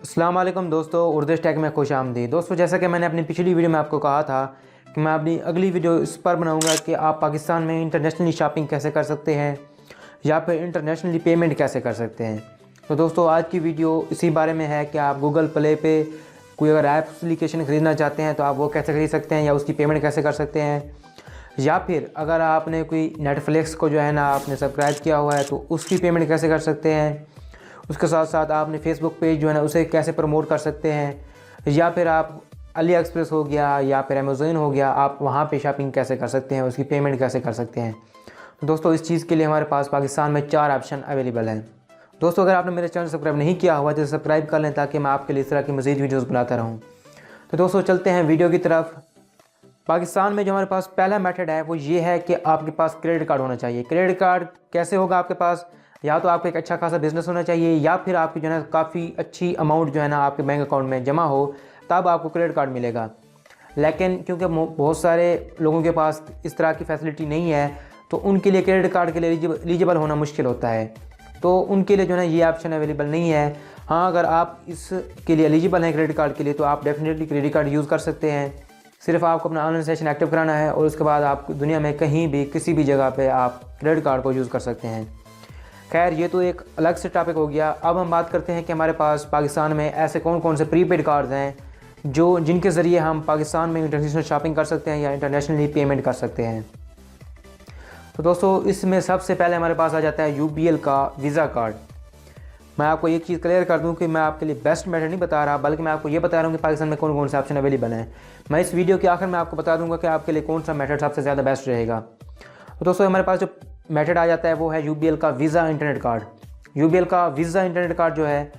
अस्सलाम वालेकुम दोस्तों, उर्दू टेक में खुश आमदीद। दोस्तों, जैसा कि मैंने अपनी पिछली वीडियो में आपको कहा था कि मैं अपनी अगली वीडियो इस पर बनाऊंगा कि आप पाकिस्तान में इंटरनेशनली शॉपिंग कैसे कर सकते हैं या फिर इंटरनेशनली पेमेंट कैसे कर सकते हैं। तो दोस्तों, आज की वीडियो इसी बारे में है कि आप गूगल प्ले पे कोई अगर एप्लीकेशन ख़रीदना चाहते हैं तो आप वो कैसे ख़रीद सकते हैं या उसकी पेमेंट कैसे कर सकते हैं, या फिर अगर आपने कोई नेटफ्लिक्स को जो है ना आपने सब्सक्राइब किया हुआ है तो उसकी पेमेंट कैसे कर सकते हैं। उसके साथ साथ आपने फेसबुक पेज जो है ना उसे कैसे प्रमोट कर सकते हैं, या फिर आप अली एक्सप्रेस हो गया या फिर अमेज़न हो गया, आप वहाँ पे शॉपिंग कैसे कर सकते हैं, उसकी पेमेंट कैसे कर सकते हैं। तो दोस्तों, इस चीज़ के लिए हमारे पास पाकिस्तान में 4 ऑप्शन अवेलेबल हैं। दोस्तों, अगर आपने मेरे चैनल सब्सक्राइब नहीं किया हुआ तो सब्सक्राइब कर लें ताकि मैं आपके लिए इस तरह की मज़ीद वीडियोज़ बनाता रहूँ। तो दोस्तों, चलते हैं वीडियो की तरफ। पाकिस्तान में जो हमारे पास पहला मेथड है वो ये है कि आपके पास क्रेडिट कार्ड होना चाहिए। क्रेडिट कार्ड कैसे होगा आपके पास? या तो आपको एक अच्छा खासा बिजनेस होना चाहिए या फिर आपकी जो है ना काफ़ी अच्छी अमाउंट जो है ना आपके बैंक अकाउंट में जमा हो, तब आपको क्रेडिट कार्ड मिलेगा। लेकिन क्योंकि बहुत सारे लोगों के पास इस तरह की फैसिलिटी नहीं है तो उनके लिए क्रेडिट कार्ड के लिए एलिजिबल होना मुश्किल होता है। तो उनके लिए जो है ना ये ऑप्शन अवेलेबल नहीं है। हाँ, अगर आप इसके लिए एलिजिबल हैं क्रेडिट कार्ड के लिए तो आप डेफिनेटली क्रेडिट कार्ड यूज़ कर सकते हैं। सिर्फ आपको अपना ऑनलाइन सेशन एक्टिव कराना है और उसके बाद आप दुनिया में कहीं भी किसी भी जगह पे आप क्रेडिट कार्ड को यूज़ कर सकते हैं। खैर, ये तो एक अलग से टॉपिक हो गया। अब हम बात करते हैं कि हमारे पास पाकिस्तान में ऐसे कौन कौन से प्रीपेड कार्ड्स हैं जिनके ज़रिए हम पाकिस्तान में इंटरनेशनल शॉपिंग कर सकते हैं या इंटरनेशनली पेमेंट कर सकते हैं। तो दोस्तों, इसमें सबसे पहले हमारे पास आ जाता है UBL का वीज़ा कार्ड। मैं आपको एक चीज़ क्लियर कर दूं कि मैं आपके लिए बेस्ट मेथड नहीं बता रहा, बल्कि मैं आपको ये बता रहा हूँ कि पाकिस्तान में कौन कौन से ऑप्शन अवेलेबल हैं। मैं इस वीडियो के आखिर में आपको बता दूंगा कि आपके लिए कौन सा मेथड सबसे ज़्यादा बेस्ट रहेगा। तो दोस्तों, हमारे पास जो मेथड आ जाता है वो है UBL का वीज़ा इंटरनेट कार्ड। UBL का वीज़ा इंटरनेट कार्ड जो है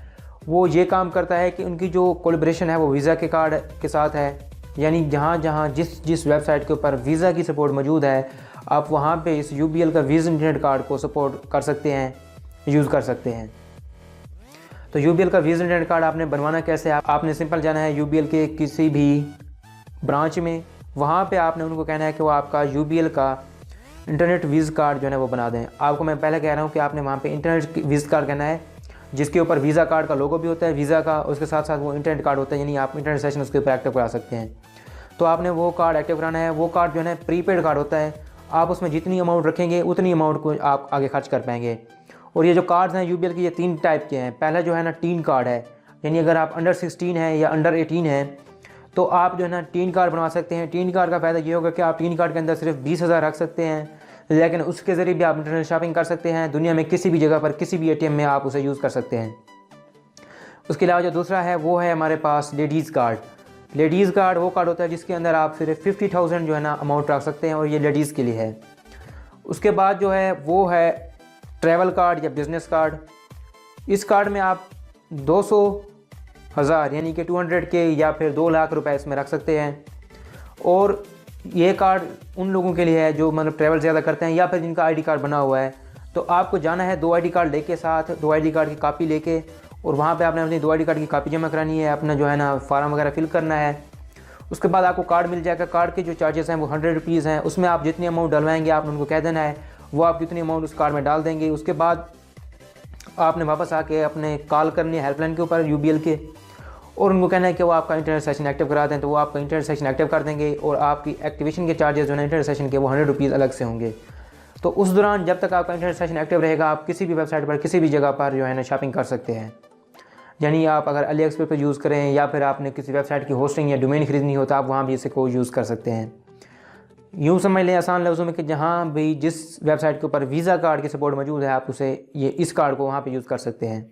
वो ये काम करता है कि उनकी जो कोलैबोरेशन है वो वीज़ा के कार्ड के साथ है। यानी जहाँ जहाँ जिस वेबसाइट के ऊपर वीज़ा की सपोर्ट मौजूद है, आप वहाँ पे इस UBL का वीज़ा इंटरनेट कार्ड को सपोर्ट कर सकते हैं, यूज़ कर सकते हैं। तो UBL का वीज़ा इंटरनेट कार्ड आपने बनवाना कैसे? आपने सिंपल जाना है UBL के किसी भी ब्रांच में, वहाँ पे आपने उनको कहना है कि वो आपका UBL का इंटरनेट वीज़ा कार्ड जो है वो बना दें। आपको मैं पहले कह रहा हूँ कि आपने वहाँ पे इंटरनेट वीज़ा कार्ड कहना है, जिसके ऊपर वीज़ा कार्ड का लोगो भी होता है वीज़ा का, उसके साथ साथ वो इंटरनेट कार्ड होता है, यानी आप इंटरनेट सेशन उसके ऊपर एक्टिव करा सकते हैं। तो आपने वो कार्ड एक्टिव कराना है। वो कार्ड जो है प्रीपेड कार्ड होता है, आप उसमें जितनी अमाउंट रखेंगे उतनी अमाउंट को आप आगे खर्च कर पाएंगे। और ये जो कार्ड्स हैं UBL के, ये 3 टाइप के हैं। पहला जो है ना टीन कार्ड है, यानी अगर आप अंडर 16 हैं या अंडर 18 हैं तो आप जो है ना टीन कार्ड बनवा सकते हैं। टीन कार्ड का फ़ायदा ये होगा कि आप टीन कार्ड के अंदर सिर्फ 20,000 रख सकते हैं, लेकिन उसके ज़रिए भी आप इंटरनेट शॉपिंग कर सकते हैं। दुनिया में किसी भी जगह पर किसी भी ATM में आप उसे यूज़ कर सकते हैं। उसके अलावा जो दूसरा है वो है हमारे पास लेडीज़ कार्ड। लेडीज़ कार्ड वो कार्ड होता है जिसके अंदर आप सिर्फ 50,000 जो है ना अमाउंट रख सकते हैं, और ये लेडीज़ के लिए है। उसके बाद जो है वो है ट्रैवल कार्ड या बिज़नेस कार्ड। इस कार्ड में आप 200,000 यानी कि 200K या फिर 2 लाख रुपए इसमें रख सकते हैं। और ये कार्ड उन लोगों के लिए है जो मतलब ट्रैवल ज़्यादा करते हैं या फिर जिनका ID कार्ड बना हुआ है। तो आपको जाना है 2 ID कार्ड लेके, साथ 2 ID कार्ड की कापी लेके, और वहाँ पे आपने अपनी 2 ID कार्ड की कापी जमा करानी है, अपना जो है ना फार्म वगैरह फिल करना है। उसके बाद आपको कार्ड मिल जाएगा। कार्ड के जो चार्जेस हैं वो 100 रुपीज़ हैं। उसमें आप जितनी अमाउंट डलवाएंगे आपने उनको कह देना है, वो आप जितनी अमाउंट उस कार्ड में डाल देंगे। उसके बाद आपने वापस आके अपने कॉल करनी है हेल्पलाइन के ऊपर UBL के, और उनको कहना है कि वो आपका इंटरनेट सेशन एक्टिव करा दें। तो वो आपका इंटरनेट सेशन एक्टिव कर देंगे और आपकी एक्टिवेशन के चार्जेस जो है इंटरनेट सेशन के वो 100 रुपीज़ अलग से होंगे। तो उस दौरान जब तक आपका इंटरनेट सेशन एक्टिव रहेगा आप किसी भी वेबसाइट पर किसी भी जगह पर जो है ना शॉपिंग कर सकते हैं। यानी आप अगर अली एक्सप्रेस पर यूज़ करें या फिर आपने किसी वेबसाइट की होस्टिंग या डोमेन खरीदनी हो तो आप वहाँ भी इसे को यूज़ कर सकते हैं। यूँ समझ लें आसान लफ्ज़ों में कि जहाँ भी जिस वेबसाइट के ऊपर वीज़ा कार्ड की सपोर्ट मौजूद है आप उसे इस कार्ड को वहाँ पे यूज़ कर सकते हैं।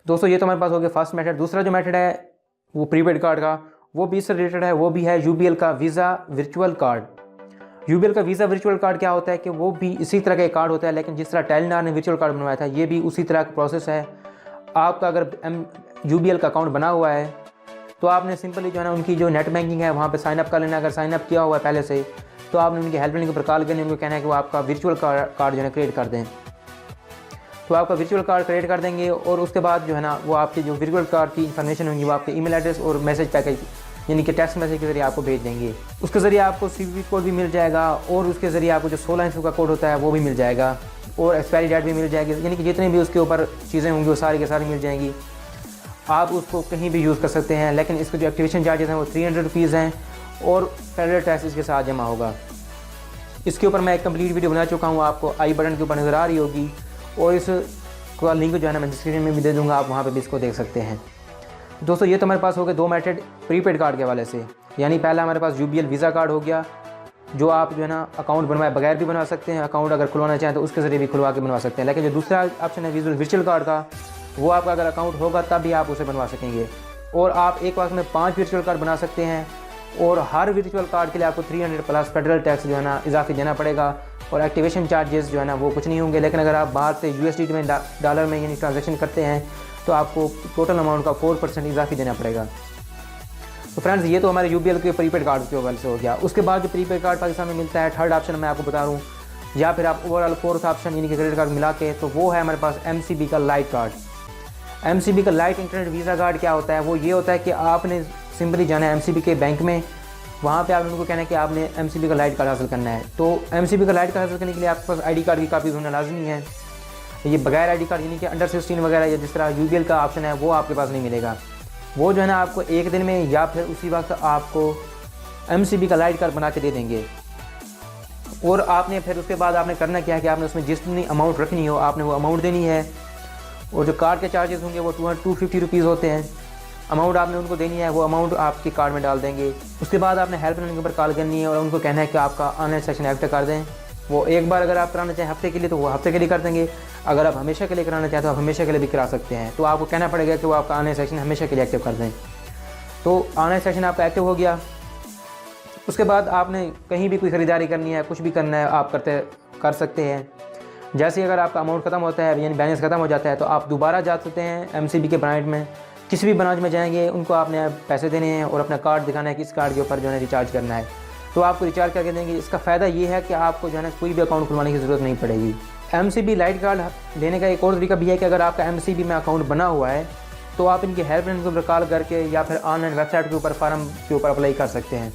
दोस्तों, ये तो हमारे पास हो गया फर्स्ट मेथड। दूसरा जो मेथड है वो प्रीपेड कार्ड का, वो भी इससे रिलेटेड है। वो भी है UBL का वीज़ा वर्चुअल कार्ड। UBL का वीज़ा वर्चुअल कार्ड क्या होता है कि वो भी इसी तरह का एक कार्ड होता है, लेकिन जिस तरह टेलीनॉर ने वर्चुअल कार्ड बनवाया था ये भी उसी तरह का प्रोसेस है। आपका अगर UBL का अकाउंट बना हुआ है तो आपने सिंपली जो है ना उनकी जो नेट बैंकिंग है वहाँ पे साइन अप कर लेना। अगर साइन अप किया हुआ है पहले से तो आपने उनकी हेल्पलाइन के ऊपर कॉल करनी, उनको कहना है कि वो आपका वर्चुअल कार्ड जो है क्रिएट कर दें। तो आपका वर्चुअल कार्ड क्रिएट कर देंगे और उसके बाद जो है ना वो आपके जो वर्चुअल कार्ड की इन्फॉर्मेशन होंगी वो आपके ईमेल एड्रेस और मैसेज पैकेज यानी कि टेक्स्ट मैसेज के ज़रिए आपको भेज देंगे। उसके ज़रिए आपको CVV कोड भी मिल जाएगा और उसके ज़रिए आपको जो 16 अंकों का कोड होता है वो भी मिल जाएगा, और एक्सपायरी डेट भी मिल जाएगी। यानी कि जितने भी उसके ऊपर चीज़ें होंगी वो सारी की सारी मिल जाएंगी। आप उसको कहीं भी यूज़ कर सकते हैं, लेकिन इसके जो एक्टिवेशन चार्जेस हैं वो 300 रुपीज़ हैं और फेडरल टैक्स इसके साथ जमा होगा। इसके ऊपर मैं एक कंप्लीट वीडियो बना चुका हूँ, आपको आई बटन के ऊपर नज़र आ रही होगी, और इस का लिंक जो है ना मैं डिस्क्रिप्शन में भी दे दूँगा, आप वहाँ पर भी इसको देख सकते हैं। दोस्तों ये तो हमारे पास हो गए 2 मेथड प्रीपेड कार्ड के हवाले से, यानी पहला हमारे पास UBL वीज़ा कार्ड हो गया, जो आप जो है ना अकाउंट बनवाए बगैर भी बनवा सकते हैं, अकाउंट अगर खुलवाना चाहें तो उसके ज़रिए भी खुलवा के बनवा सकते हैं। लेकिन जो दूसरा ऑप्शन है वर्चुअल कार्ड का, वो आपका अगर अकाउंट होगा तब भी आप उसे बनवा सकेंगे, और आप एक वक्त में 5 वर्चुअल कार्ड बना सकते हैं, और हर वर्चुअल कार्ड के लिए आपको 300 प्लस फेडरल टैक्स जो है ना इजाफी देना पड़ेगा, और एक्टिवेशन चार्जेस जो है ना वो कुछ नहीं होंगे। लेकिन अगर आप बाहर से USD में डॉलर में यानी ट्रांजेक्शन करते हैं तो आपको टोटल अमाउंट का 4% इजाफी देना पड़ेगा। तो फ्रेंड्स ये तो हमारे UBL के प्रीपेड कार्ड के हवाले से हो गया। उसके बाद जो प्रीपेड कार्ड पाकिस्तान में मिलता है, थर्ड ऑप्शन मैं आपको बता रहा हूँ, या फिर आप ओवरऑल फोर्थ ऑप्शन यानी कि क्रेडिट कार्ड मिला के, तो वो है हमारे पास MCB का लाइट कार्ड। MCB का लाइट इंटरनेट वीज़ा कार्ड क्या होता है, वो ये होता है कि आपने सिंपली जाना है MCB के बैंक में, वहाँ पे आपने उनको कहना है कि आपने MCB का लाइट कार्ड हासिल करना है। तो MCB का लाइट कार्ड हासिल करने के लिए आपके पास ID कार्ड की कापी होना लाजमी है। ये बगैर ID कार्ड यानी कि अंडर 16 वगैरह या जिस तरह UBL का ऑप्शन है वो आपके पास नहीं मिलेगा। वो जो है ना आपको एक दिन में या फिर उसी वक्त आपको MCB का लाइट कार्ड बना के दे देंगे, और आपने फिर उसके बाद आपने करना क्या है कि आपने उसमें जितनी अमाउंट रखनी हो आपने वो अमाउंट देनी है, और जो कार्ड के चार्जेस होंगे वो 250 रुपीज़ होते हैं। अमाउंट आपने उनको देनी है, वो अमाउंट आपके कार्ड में डाल देंगे। उसके बाद आपने हेल्पलाइन के ऊपर कॉल करनी है और उनको कहना है कि आपका ऑनलाइन सेशन एक्टिव कर दें। वो एक बार अगर आप कराना चाहें हफ्ते के लिए तो वो हफ्ते के लिए कर देंगे, अगर आप हमेशा के लिए कराना चाहें तो आप हमेशा के लिए भी करा सकते हैं। तो आपको कहना पड़ेगा कि वो आपका ऑनलाइन सेशन हमेशा के लिए एक्टिव कर दें। तो ऑनलाइन सेशन आपका एक्टिव हो गया। उसके बाद आपने कहीं भी कोई ख़रीदारी करनी है, कुछ भी करना है, आप कर सकते हैं। जैसे अगर आपका अमाउंट ख़त्म होता है यानी बैलेंस ख़त्म हो जाता है तो आप दोबारा जा सकते हैं MCB के ब्रांच में, किसी भी ब्रांच में जाएंगे, उनको आपने पैसे देने हैं और अपना कार्ड दिखाना है कि इस कार्ड के ऊपर जो है रिचार्ज करना है, तो आपको रिचार्ज करके देंगे। इसका फ़ायदा ये है कि आपको जो है ना कोई भी अकाउंट खुलवाने की ज़रूरत नहीं पड़ेगी। MCB लाइट कार्ड लेने का एक और तरीका भी है कि अगर आपका MCB में अकाउंट बना हुआ है तो आप इनकी हेल्पलाइन के ऊपर कॉल करके या फिर ऑनलाइन वेबसाइट के ऊपर फार्म के ऊपर अप्लाई कर सकते हैं।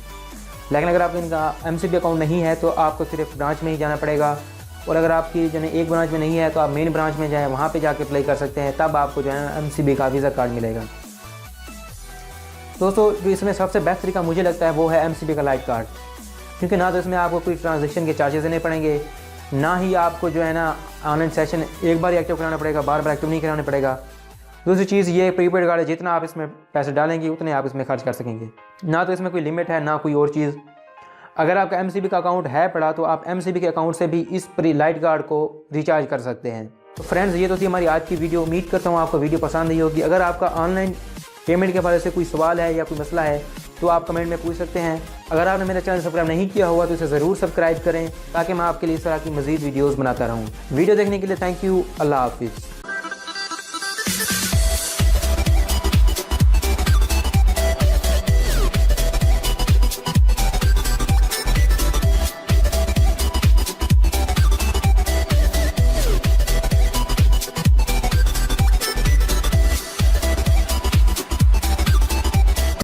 लेकिन अगर आपका इनका MCB अकाउंट नहीं है तो आपको सिर्फ ब्रांच में ही जाना पड़ेगा, और अगर आपकी जो है एक ब्रांच में नहीं है तो आप मेन ब्रांच में जाएँ, वहाँ पे जाके अप्लाई कर सकते हैं, तब आपको जो है MCB का वीज़ा कार्ड मिलेगा। दोस्तों जो इसमें सबसे बेस्ट तरीका मुझे लगता है वो है MCB का लाइट कार्ड, क्योंकि ना तो इसमें आपको कोई ट्रांजेक्शन के चार्जेस देने पड़ेंगे, ना ही आपको जो है ना ऑनलाइन सेशन एक बार एक्टिव कराना पड़ेगा, बार बार एक्टिव नहीं कराना पड़ेगा। दूसरी चीज़ ये प्रीपेड कार्ड है, जितना आप इसमें पैसे डालेंगे उतने आप इसमें खर्च कर सकेंगे, ना तो इसमें कोई लिमिट है ना कोई और चीज़। अगर आपका MCB का अकाउंट है पड़ा तो आप MCB के अकाउंट से भी इस लाइट कार्ड को रिचार्ज कर सकते हैं। तो फ्रेंड्स ये तो थी हमारी आज की वीडियो। उम्मीद करता हूँ आपको वीडियो पसंद आई होगी। अगर आपका ऑनलाइन पेमेंट के बारे से कोई सवाल है या कोई मसला है तो आप कमेंट में पूछ सकते हैं। अगर आपने मेरा चैनल सब्सक्राइब नहीं किया हुआ तो इसे ज़रूर सब्सक्राइब करें ताकि मैं आपके लिए इस तरह की मज़ीद वीडियोज़ बनाता रहूँ। वीडियो देखने के लिए थैंक यू। अल्लाह हाफिज़।